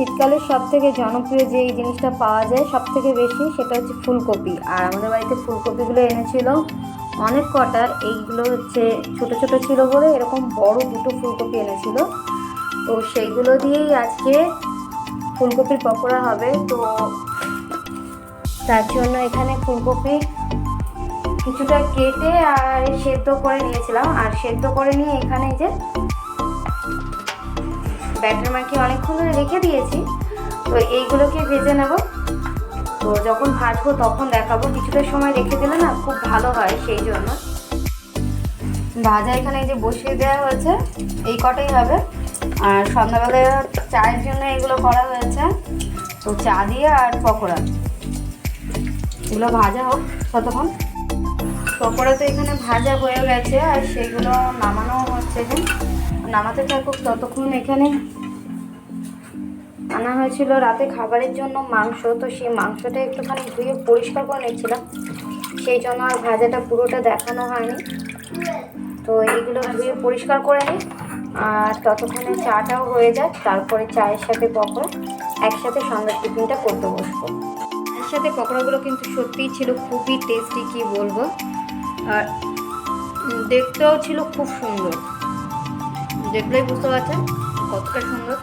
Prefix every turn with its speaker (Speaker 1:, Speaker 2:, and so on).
Speaker 1: শীতকালের সবথেকে জনপ্রিয় যে এই জিনিসটা পাওয়া যায় সবথেকে বেশি, সেটা হচ্ছে ফুলকপি। আর আমাদের বাড়িতে ফুলকপিগুলো এনেছিল অনেক কটা। এইগুলো হচ্ছে ছোট ছোট ছিল বলে এরকম বড় দুটো ফুলকপি এনেছিল। তো সেইগুলো দিয়েই আজকে ফুলকপির পকোড়া হবে। তো তার জন্য এখানে ফুলকপি কিছুটা কেটে আর সেদ্ধ করে নিয়েছিলাম। আর সেদ্ধ করে নিয়ে এখানে যে ব্যাটার মাখিয়ে অনেকক্ষণ ধরে রেখে দিয়েছি। তো এইগুলোকে ভেজে নেব। তো যখন ভাজবো তখন দেখাবো। কিছুটা সময় রেখে দিলে না খুব ভালো হয়, সেই জন্য ভাজা এখানে এই যে বসিয়ে দেওয়া হয়েছে। এই কটাই হবে। আর সন্ধ্যাবেলা চায়ের জন্য এগুলো করা হয়েছে। তো চা দিয়ে আর পকোড়া, এগুলো ভাজা হোক ততক্ষণ। পকোড়া তো এখানে ভাজা হয়ে গেছে আর সেগুলো নামানো হচ্ছে। নামাতে থাকুক ততক্ষণ। এখানে আনা হয়েছিল রাতে খাবারের জন্য মাংস। তো সেই মাংসটা একটুখানি ধুয়ে পরিষ্কার করে নিচ্ছিলাম, সেই জন্য আর ভাজাটা পুরোটা দেখানো হয়নি। তো এইগুলো ধুয়ে পরিষ্কার করে নিই। আর ততক্ষণে চাটাও হয়ে যাক, তারপরে চায়ের সাথে পকোড়া একসাথে সন্ধ্যার টিফিনটা করতে বসবো। এর সাথে পকোড়াগুলো কিন্তু সত্যিই ছিল খুবই টেস্টি, কি বলবো। আর দেখতেও ছিল খুব সুন্দর, দেখলেই বুঝতে পারছেন কতটা সুন্দর।